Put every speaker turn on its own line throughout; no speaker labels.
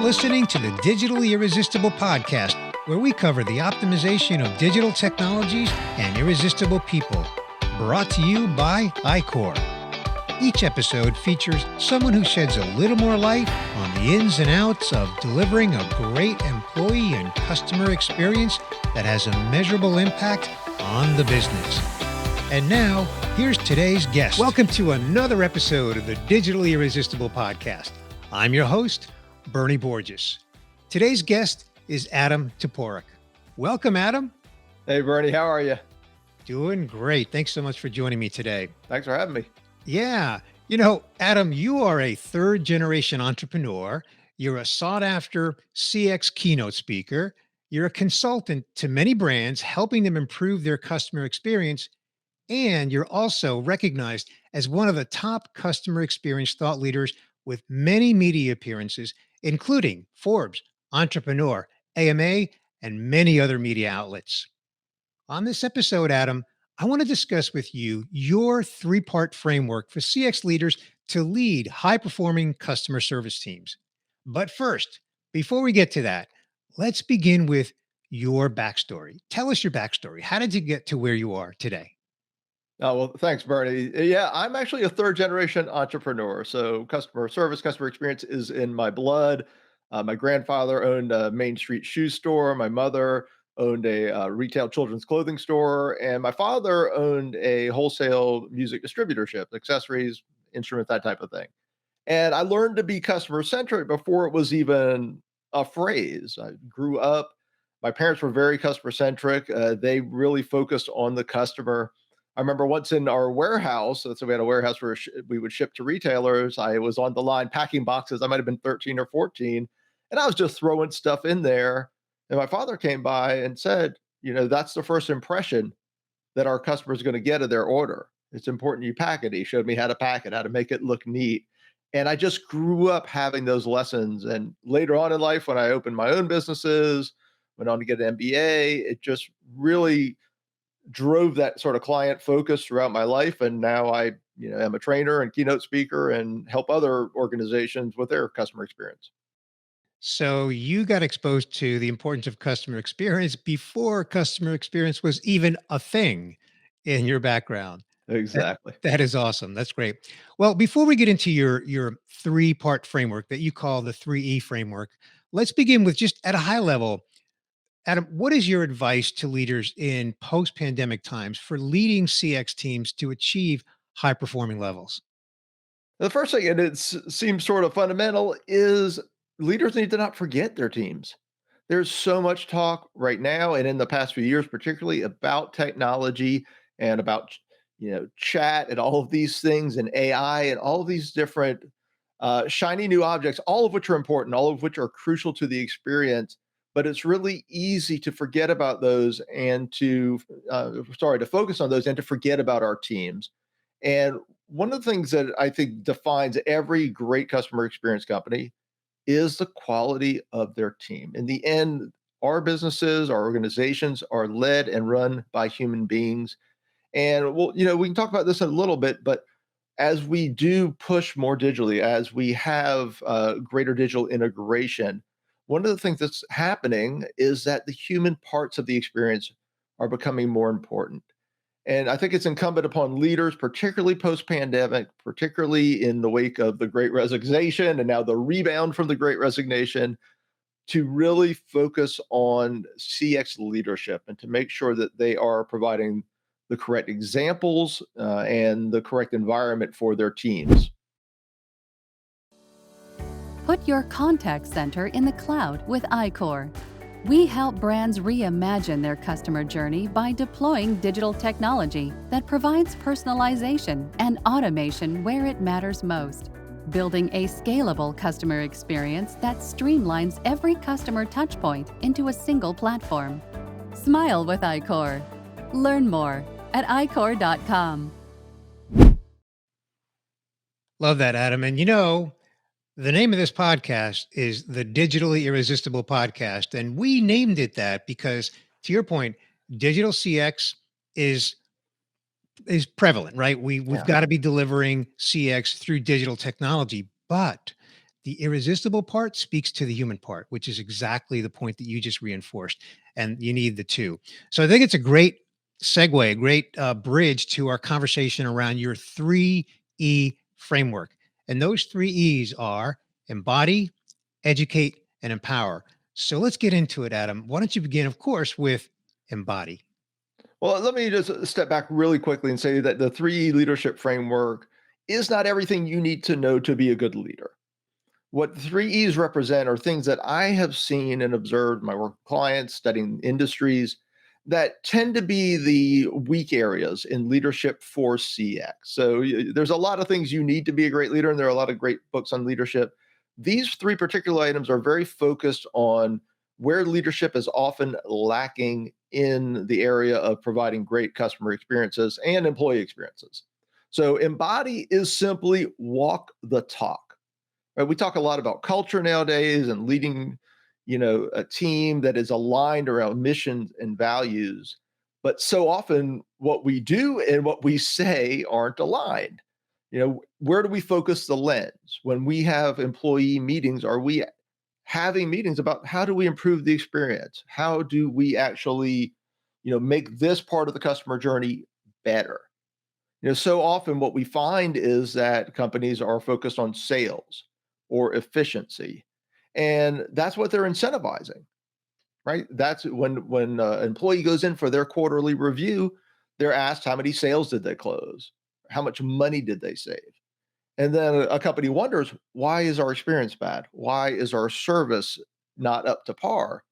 listening to the Digitally Irresistible Podcast, where we cover the optimization of digital technologies and irresistible people. Brought to you by iCore. Each episode features someone who sheds a little more light on the ins and outs of delivering a great employee and customer experience that has a measurable impact on the business. And now, here's today's guest. Welcome to another episode of the Digitally Irresistible Podcast. I'm your host, Bernie Borges. Today's guest is Adam Toporek. Welcome, Adam.
Hey, Bernie, how are you?
Doing great. Thanks so much for joining me today.
Thanks for having me.
Yeah. You know, Adam, you are a third-generation entrepreneur. You're a sought-after CX keynote speaker. You're a consultant to many brands, helping them improve their customer experience. And you're also recognized as one of the top customer experience thought leaders with many media appearances, including Forbes, Entrepreneur, AMA, and many other media outlets. On this episode, Adam, I want to discuss with you your three-part framework for CX leaders to lead high-performing customer service teams. But first, before we get to that, let's begin with your backstory. Tell us your backstory. How did you get to where you are today?
Oh, well, thanks, Bernie. Yeah, I'm actually a third generation entrepreneur. So customer service, customer experience is in my blood. My grandfather owned a Main Street shoe store. My mother owned a retail children's clothing store. And my father owned a wholesale music distributorship, accessories, instruments, that type of thing. And I learned to be customer centric before it was even a phrase. I grew up, my parents were very customer centric. They really focused on the customer. I remember once in our warehouse, so we had a warehouse where we would ship to retailers. I was on the line packing boxes. I might have been 13 or 14, and I was just throwing stuff in there. And my father came by and said, that's the first impression that our customer is going to get of their order. It's important you pack it. He showed me how to pack it, how to make it look neat. And I just grew up having those lessons. And later on in life, when I opened my own businesses, went on to get an MBA, it just really drove that sort of client focus throughout my life. And now I, am a trainer and keynote speaker and help other organizations with their customer experience.
So you got exposed to the importance of customer experience before customer experience was even a thing in your background.
Exactly.
That is awesome. That's great. Well, before we get into your three-part framework that you call the 3E framework, let's begin with just at a high level. Adam, what is your advice to leaders in post-pandemic times for leading CX teams to achieve high-performing levels?
The first thing, and it seems sort of fundamental, is leaders need to not forget their teams. There's so much talk right now and in the past few years, particularly about technology and about chat and all of these things and AI and all of these different shiny new objects, all of which are important, all of which are crucial to the experience. But it's really easy to forget about those and to focus on those and to forget about our teams. And one of the things that I think defines every great customer experience company is the quality of their team. In the end, our businesses, our organizations are led and run by human beings. And we can talk about this in a little bit, but as we do push more digitally, as we have greater digital integration, one of the things that's happening is that the human parts of the experience are becoming more important. And I think it's incumbent upon leaders, particularly post-pandemic, particularly in the wake of the Great Resignation and now the rebound from the Great Resignation, to really focus on CX leadership and to make sure that they are providing the correct examples and the correct environment for their teams.
Put your contact center in the cloud with iCore. We help brands reimagine their customer journey by deploying digital technology that provides personalization and automation where it matters most, building a scalable customer experience that streamlines every customer touchpoint into a single platform. Smile with iCore. Learn more at iCore.com.
Love that, Adam. And the name of this podcast is the Digitally Irresistible Podcast. And we named it that because, to your point, digital CX is prevalent, right? We've got to be delivering CX through digital technology, but The irresistible part speaks to the human part, which is exactly the point that you just reinforced. And you need the two. So I think it's a great segue, a great bridge to our conversation around your 3E framework. And those 3Es are embody, educate, and empower. So let's get into it, Adam. Why don't you begin, of course, with embody?
Well, let me just step back really quickly and say that the 3E leadership framework is not everything you need to know to be a good leader. What 3Es represent are things that I have seen and observed in my work with clients, studying industries that tend to be the weak areas in leadership for CX. So there's a lot of things you need to be a great leader, and there are a lot of great books on leadership. These three particular items are very focused on where leadership is often lacking in the area of providing great customer experiences and employee experiences. So embody is simply walk the talk. Right? We talk a lot about culture nowadays and leading, a team that is aligned around missions and values. But so often what we do and what we say aren't aligned. Where do we focus the lens? When we have employee meetings, are we having meetings about how do we improve the experience? How do we actually, make this part of the customer journey better? So often what we find is that companies are focused on sales or efficiency, and that's what they're incentivizing, right? That's when an employee goes in for their quarterly review, they're asked how many sales did they close, how much money did they save, and then a company wonders, why is our experience bad? Why is our service not up to par?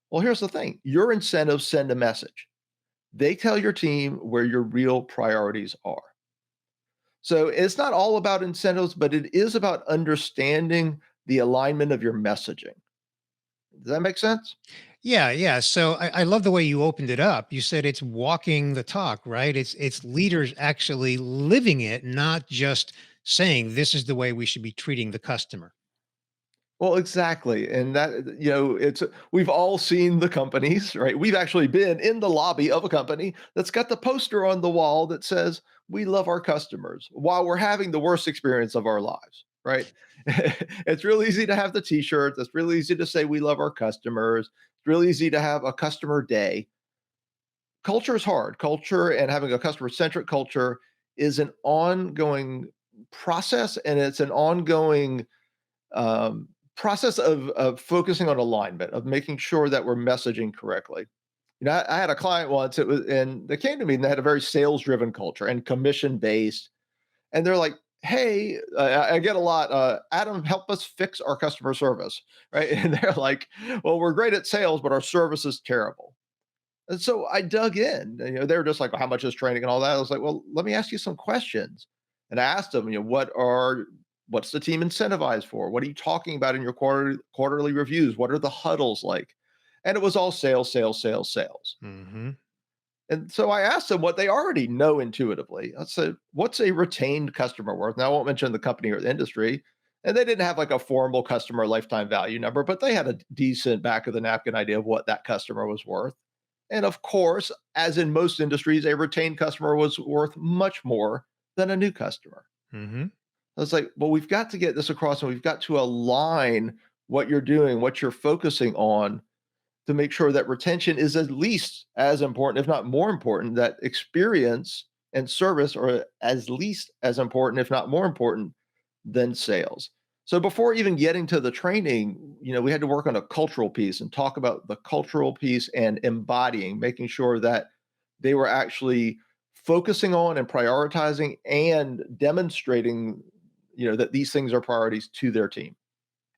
Well, here's the thing: your incentives send a message. They tell your team where your real priorities are. So it's not all about incentives, but it is about understanding the alignment of your messaging. Does that make sense?
Yeah, yeah. So I love the way you opened it up. You said it's walking the talk, right? It's leaders actually living it, not just saying this is the way we should be treating the customer.
Well, exactly. And that, it's we've all seen the companies, right? We've actually been in the lobby of a company that's got the poster on the wall that says, we love our customers while we're having the worst experience of our lives, right? It's real easy to have the t-shirts. It's really easy to say we love our customers. It's really easy to have a customer day. Culture is hard. Culture and having a customer-centric culture is an ongoing process, and it's an ongoing process of focusing on alignment, of making sure that we're messaging correctly. I had a client once. And they came to me and they had a very sales-driven culture and commission-based, and they're like, "Hey," I get a lot, "Adam, help us fix our customer service," right? And they're like, "Well, we're great at sales, but our service is terrible." And so I dug in. They were just like, well, "How much is training and all that?" I was like, "Well, let me ask you some questions." And I asked them, what's the team incentivized for? What are you talking about in your quarterly reviews? What are the huddles like? And it was all sales, sales, sales, sales.
Hmm.
And so I asked them what they already know intuitively. I said, "What's a retained customer worth?" Now, I won't mention the company or the industry. And they didn't have like a formal customer lifetime value number, but they had a decent back of the napkin idea of what that customer was worth. And of course, as in most industries, a retained customer was worth much more than a new customer.
Hmm.
I was like, well, we've got to get this across, and we've got to align what you're doing, what you're focusing on, to make sure that retention is at least as important, if not more important, that experience and service are as least as important, if not more important, than sales. So before even getting to the training, we had to work on a cultural piece and talk about the cultural piece and embodying, making sure that they were actually focusing on and prioritizing and demonstrating, that these things are priorities to their team.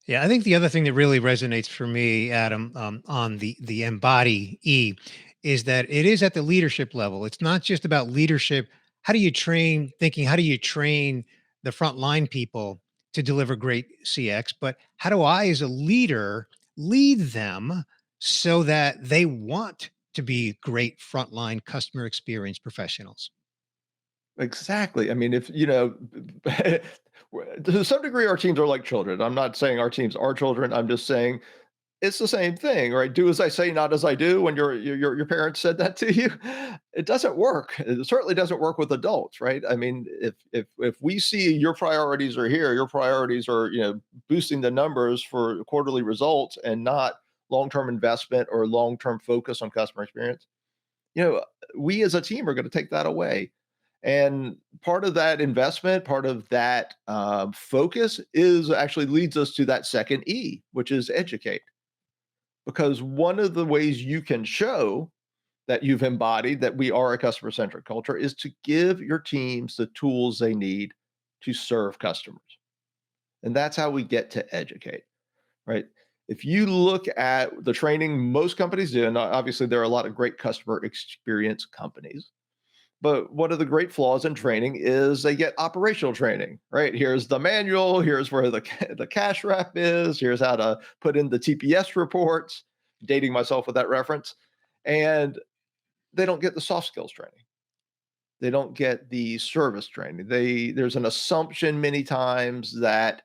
Yeah, I think the other thing that really resonates for me, Adam, on the embody E, is that it is at the leadership level. It's not just about leadership. How do you train thinking? How do you train the frontline people to deliver great CX? But how do I, as a leader, lead them so that they want to be great frontline customer experience professionals?
Exactly. I mean, if to some degree, our teams are like children. I'm not saying our teams are children. I'm just saying it's the same thing, right? Do as I say, not as I do. When your parents said that to you, it doesn't work. It certainly doesn't work with adults, right? I mean, if we see your priorities are here, your priorities are, boosting the numbers for quarterly results and not long-term investment or long-term focus on customer experience, you know, we as a team are going to take that away. And part of that investment, part of that focus is actually leads us to that second E, which is educate. Because one of the ways you can show that you've embodied that we are a customer centric culture is to give your teams the tools they need to serve customers. And that's how we get to educate, right? If you look at the training most companies do, and obviously there are a lot of great customer experience companies, but one of the great flaws in training is they get operational training, right? Here's the manual, here's where the cash wrap is, here's how to put in the TPS reports, dating myself with that reference. And they don't get the soft skills training. They don't get the service training. There's an assumption many times that,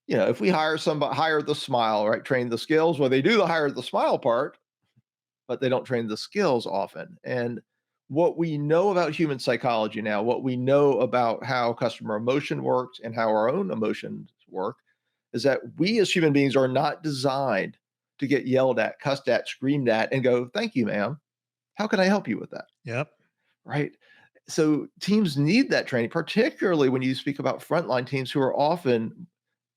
if we hire somebody, hire the smile, right? Train the skills. Well, they do the hire the smile part, but they don't train the skills often. And what we know about human psychology now, what we know about how customer emotion works and how our own emotions work, is that we as human beings are not designed to get yelled at, cussed at, screamed at, and go, "Thank you, ma'am. How can I help you with that?"
Yep.
Right? So teams need that training, particularly when you speak about frontline teams who are often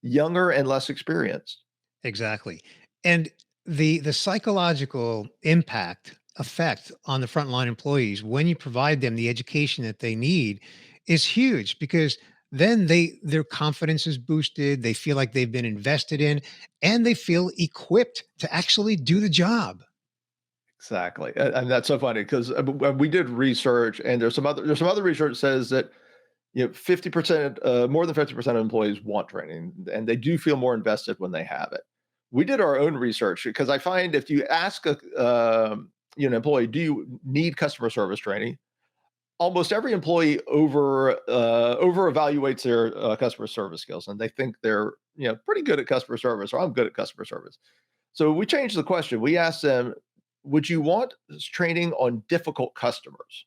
younger and less experienced.
Exactly. And the psychological impact effect on the frontline employees when you provide them the education that they need is huge, because then their confidence is boosted, they feel like they've been invested in, and they feel equipped to actually do the job.
Exactly, and that's so funny because we did research, and there's some other research that says that 50%, more than 50% of employees want training, and they do feel more invested when they have it. We did our own research because I find if you ask an employee, do you need customer service training? Almost every employee over evaluates their customer service skills, and they think they're pretty good at customer service, or I'm good at customer service. So we changed the question. We asked them, would you want this training on difficult customers?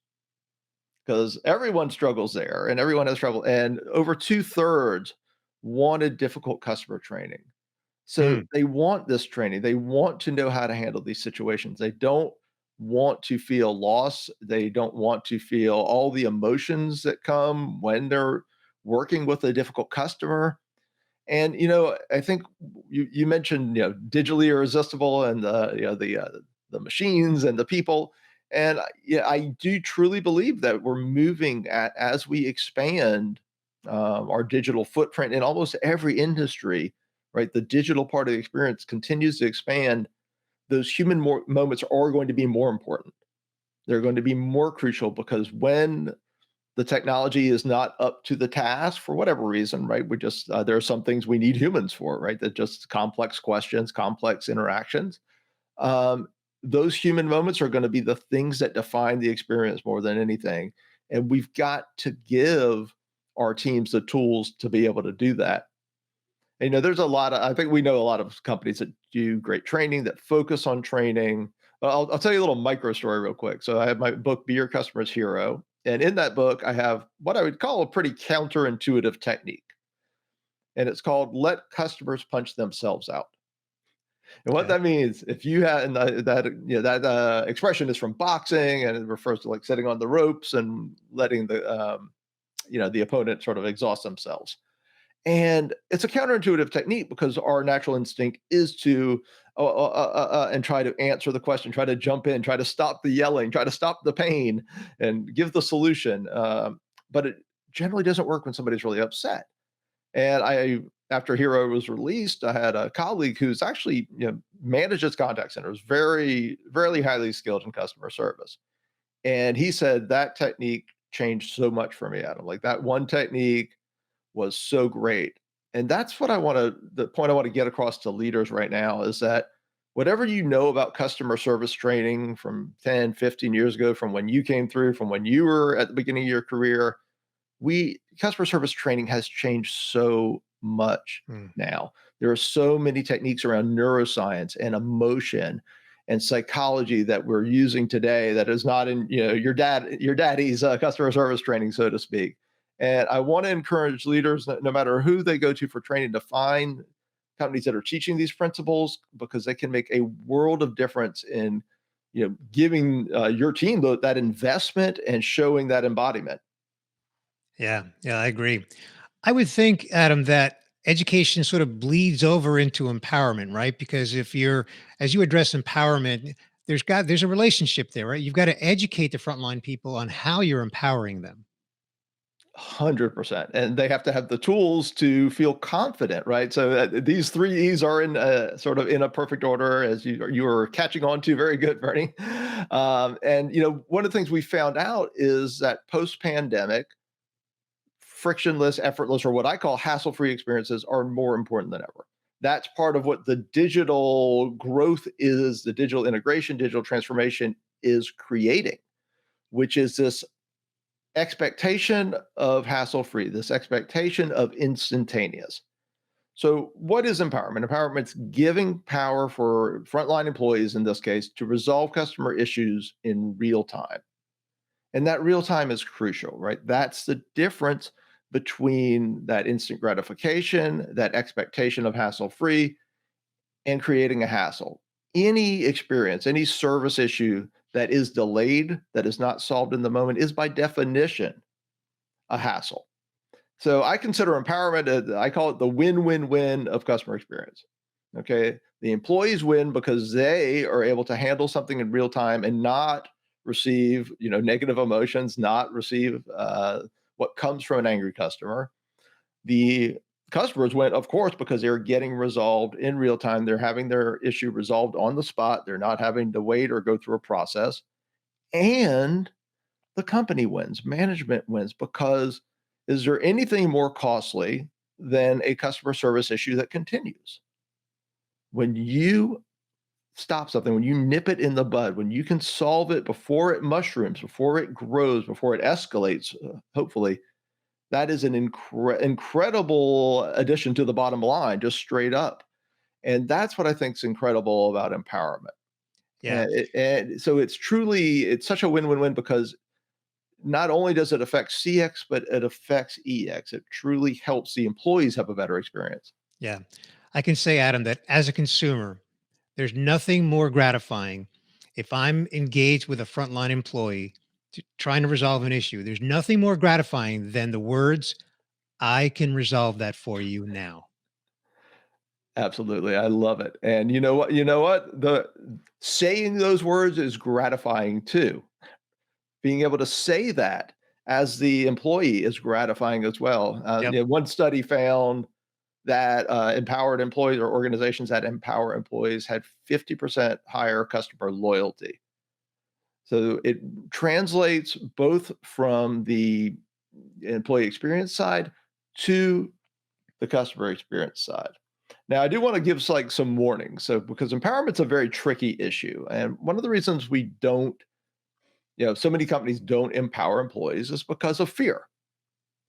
Because everyone struggles there and everyone has trouble. And over two-thirds wanted difficult customer training. So
Mm,
they want this training. They want to know how to handle these situations. They don't want to feel loss. They don't want to feel all the emotions that come when they're working with a difficult customer. And I think you mentioned digitally irresistible and the machines and the people. And yeah, I do truly believe that we're moving as we expand our digital footprint in almost every industry, right? The digital part of the experience continues to expand. Those human moments are going to be more important. They're going to be more crucial because when the technology is not up to the task for whatever reason, right? We just there are some things we need humans for, right? That just complex questions, complex interactions. Um, those human moments are going to be the things that define the experience more than anything, and we've got to give our teams the tools to be able to do that. And, there's a lot of I think we know a lot of companies that do great training that focus on training. I'll tell you a little micro story real quick. So I have my book, Be Your Customer's Hero. And in that book, I have what I would call a pretty counterintuitive technique. And it's called Let Customers Punch Themselves Out. And what
okay.
that means, if you had and that expression is from boxing, and it refers to like sitting on the ropes and letting the opponent sort of exhaust themselves. And it's a counterintuitive technique because our natural instinct is to and try to answer the question, try to jump in, try to stop the yelling, try to stop the pain, and give the solution. But it generally doesn't work when somebody's really upset. And after Hero was released, I had a colleague who's actually manages contact centers, very, very highly skilled in customer service. And he said that technique changed so much for me, Adam. Like that one technique was so great. And that's what the point I want to get across to leaders right now is that whatever you know about customer service training from 10, 15 years ago, from when you came through, from when you were at the beginning of your career, customer service training has changed so much
Mm,
now. There are so many techniques around neuroscience and emotion and psychology that we're using today that is not in your daddy's customer service training, so to speak. And I want to encourage leaders, no matter who they go to for training, to find companies that are teaching these principles, because they can make a world of difference in giving your team that investment and showing that embodiment.
Yeah, yeah, I agree. I would think, Adam, that education sort of bleeds over into empowerment, right? Because as you address empowerment, there's a relationship there, right? You've got to educate the frontline people on how you're empowering them.
100%. And they have to have the tools to feel confident, right? So these three E's are in sort of in a perfect order, as you are catching on to. Very good, Bernie. And one of the things we found out is that post-pandemic, frictionless, effortless, or what I call hassle-free experiences are more important than ever. That's part of what the digital growth is, the digital integration, digital transformation is creating, which is this expectation of hassle-free, this expectation of instantaneous. So what is empowerment? Empowerment's giving power for frontline employees, in this case, to resolve customer issues in real time. And that real time is crucial, right? That's the difference between that instant gratification, that expectation of hassle-free, and creating a hassle. Any experience, any service issue that is delayed, that is not solved in the moment, is by definition a hassle. So I consider empowerment, I call it the win-win-win of customer experience. Okay. The employees win because they are able to handle something in real time and not receive, negative emotions, not receive what comes from an angry customer. The customers win, of course, because they're getting resolved in real time. They're having their issue resolved on the spot. They're not having to wait or go through a process. And the company wins, management wins, because is there anything more costly than a customer service issue that continues? When you stop something, when you nip it in the bud, when you can solve it before it mushrooms, before it grows, before it escalates, hopefully, that is an incredible addition to the bottom line, just straight up. And that's what I think is incredible about empowerment.
Yeah.
And so it's such a win-win-win, because not only does it affect CX, but it affects EX. It truly helps the employees have a better experience.
Yeah. I can say, Adam, that as a consumer, there's nothing more gratifying if I'm engaged with a frontline employee trying to resolve an issue. There's nothing more gratifying than the words, "I can resolve that for you now."
Absolutely. I love it. And you know what? The saying those words is gratifying too. Being able to say that as the employee is gratifying as well.
Yep.
One study found that empowered employees, or organizations that empower employees, had 50% higher customer loyalty. So it translates both from the employee experience side to the customer experience side. Now, I do want to give like some warnings. So, because empowerment's a very tricky issue, and one of the reasons we don't, so many companies don't empower employees is because of fear,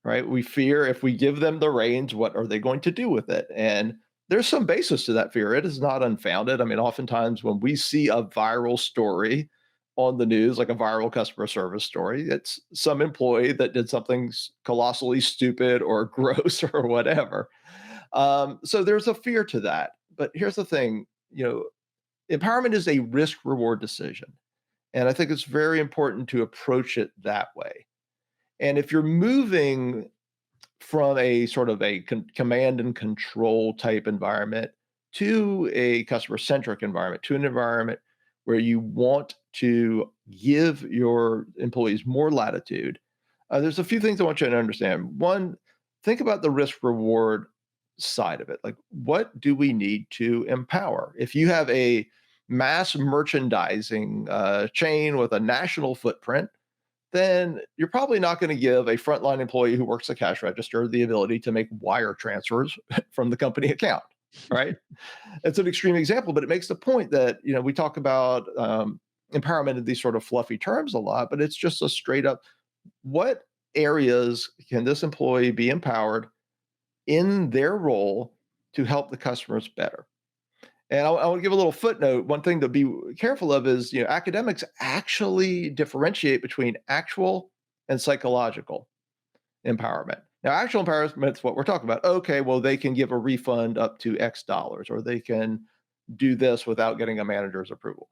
right? We fear if we give them the reins, what are they going to do with it? And there's some basis to that fear. It is not unfounded. I mean, oftentimes when we see a viral story on the news, like a viral customer service story, it's some employee that did something colossally stupid or gross or whatever. So there's a fear to that. But here's the thing, empowerment is a risk reward decision. And I think it's very important to approach it that way. And if you're moving from a sort of a command and control type environment to a customer centric environment, to an environment where you want to give your employees more latitude, there's a few things I want you to understand. One, think about the risk reward side of it. Like, what do we need to empower? If you have a mass merchandising chain with a national footprint, then you're probably not going to give a frontline employee who works the cash register the ability to make wire transfers from the company account, right? It's an extreme example, but it makes the point that, we talk about empowerment in these sort of fluffy terms a lot, but it's just a straight up, what areas can this employee be empowered in their role to help the customers better? And I want to give a little footnote. One thing to be careful of is, academics actually differentiate between actual and psychological empowerment. Now, actual empowerment is what we're talking about. Okay, well, they can give a refund up to X dollars, or they can do this without getting a manager's approval.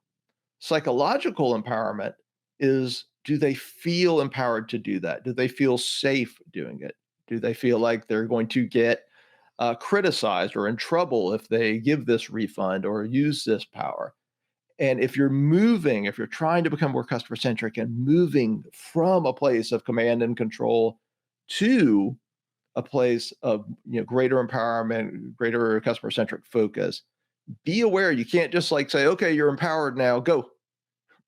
Psychological empowerment is, do they feel empowered to do that? Do they feel safe doing it? Do they feel like they're going to get criticized or in trouble if they give this refund or use this power? And if you're trying to become more customer centric and moving from a place of command and control to a place of greater empowerment, greater customer centric focus, be aware you can't just like say, okay, you're empowered now, go.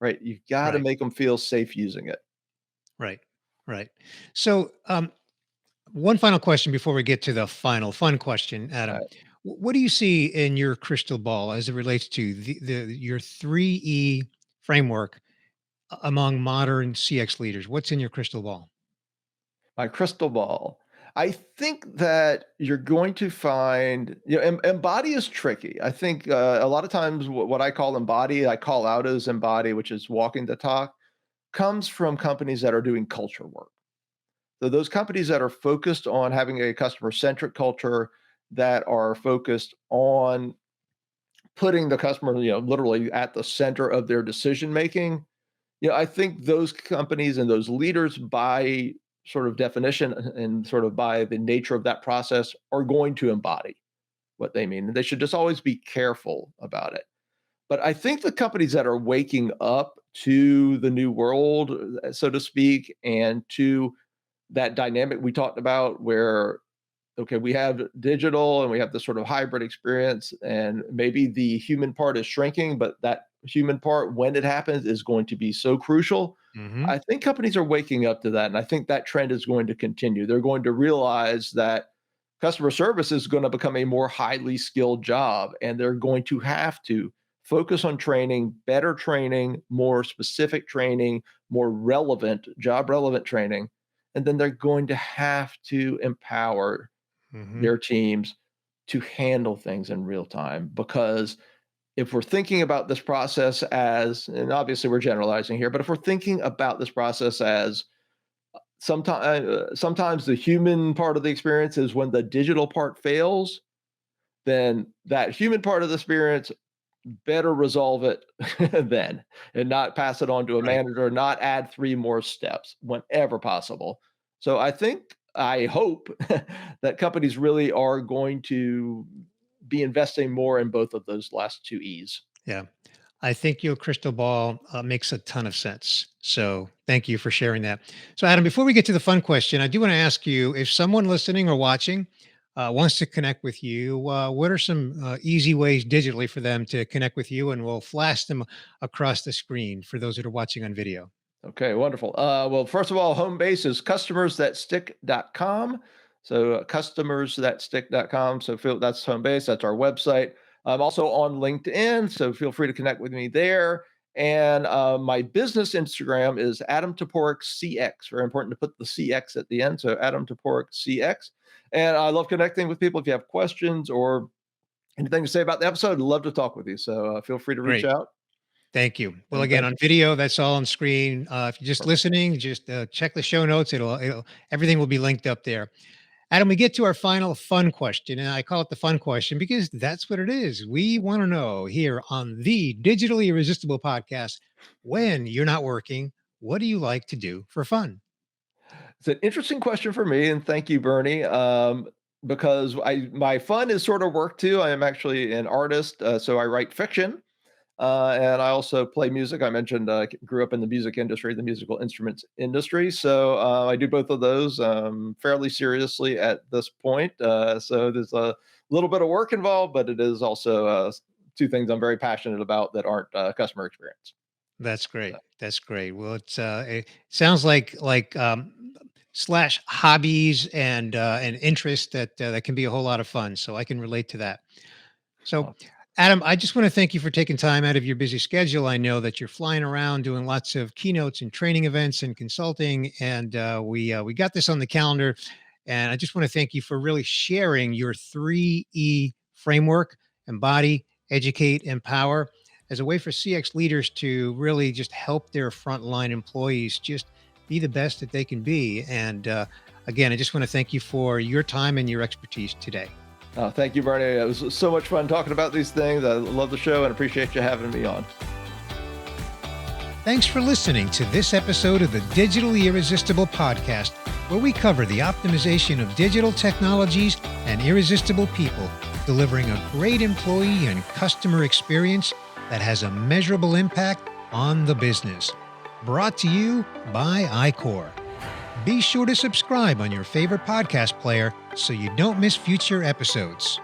Right? You've got to
Right.
make them feel safe using it.
Right. Right. So, one final question before we get to the final fun question, Adam. What do you see in your crystal ball as it relates to your 3E framework among modern CX leaders? What's in your crystal ball?
My crystal ball. I think that you're going to find, embody is tricky. I think a lot of times what I call embody, I call out as embody, which is walking the talk, comes from companies that are doing culture work. So those companies that are focused on having a customer centric culture, that are focused on putting the customer, literally at the center of their decision making. I think those companies and those leaders, by sort of definition and sort of by the nature of that process, are going to embody what they mean. And they should just always be careful about it. But I think the companies that are waking up to the new world, so to speak, and to that dynamic we talked about, where okay, we have digital and we have this sort of hybrid experience, and maybe the human part is shrinking, but that human part, when it happens, is going to be so crucial.
Hmm.
I think companies are waking up to that, and I think that trend is going to continue. They're going to realize that customer service is going to become a more highly skilled job, and they're going to have to focus on training, better training, more specific training, more relevant, job relevant training. And then they're going to have to empower
Hmm.
their teams to handle things in real time. Because if we're thinking about this process as, and obviously we're generalizing here, but if we're thinking about this process as sometimes the human part of the experience is when the digital part fails, then that human part of the experience better resolve it then, and not pass it on to a
Right.
manager, not add 3 more steps whenever possible. So I hope that companies really are going to be investing more in both of those last 2 E's.
Yeah. I think your crystal ball makes a ton of sense. So thank you for sharing that. So, Adam, before we get to the fun question, I do want to ask you, if someone listening or watching wants to connect with you, what are some easy ways digitally for them to connect with you? And we'll flash them across the screen for those that are watching on video.
Okay, wonderful. Well, first of all, home base is customersthatstick.com. So customersthatstick.com. So that's home base. That's our website. I'm also on LinkedIn, so feel free to connect with me there. And my business Instagram is Adam Toporek CX. Very important to put the CX at the end. So Adam Toporek CX. And I love connecting with people. If you have questions or anything to say about the episode, I'd love to talk with you. So feel free to reach
Great.
out.
Thank you. Well,
And
again,
thank
on
you.
video, that's all on screen. If you're just
Perfect.
listening, just check the show notes. Everything will be linked up there. Adam, we get to our final fun question, and I call it the fun question because that's what it is. We want to know here on the Digitally Irresistible Podcast, when you're not working, what do you like to do for fun?
It's an interesting question for me, and thank you, Bernie. Because my fun is sort of work too. I am actually an artist, so I write fiction, and I also play music. I mentioned grew up in the music industry, the musical instruments industry. So I do both of those fairly seriously at this point. So there's a little bit of work involved, but it is also two things I'm very passionate about that aren't customer experience.
That's
So,
great. That's great. Well, it sounds like slash hobbies and interests that can be a whole lot of fun. So I can relate to that. So,
awesome.
Adam, I just want to thank you for taking time out of your busy schedule. I know that you're flying around doing lots of keynotes and training events and consulting, and we got this on the calendar. And I just want to thank you for really sharing your 3E framework: embody, educate, empower as a way for CX leaders to really just help their frontline employees just be the best that they can be. And again, I just want to thank you for your time and your expertise today.
Thank you, Bernie. It was so much fun talking about these things. I love the show and appreciate you having me on.
Thanks for listening to this episode of the Digitally Irresistible Podcast, where we cover the optimization of digital technologies and irresistible people, delivering a great employee and customer experience that has a measurable impact on the business. Brought to you by iCore. Be sure to subscribe on your favorite podcast player so you don't miss future episodes.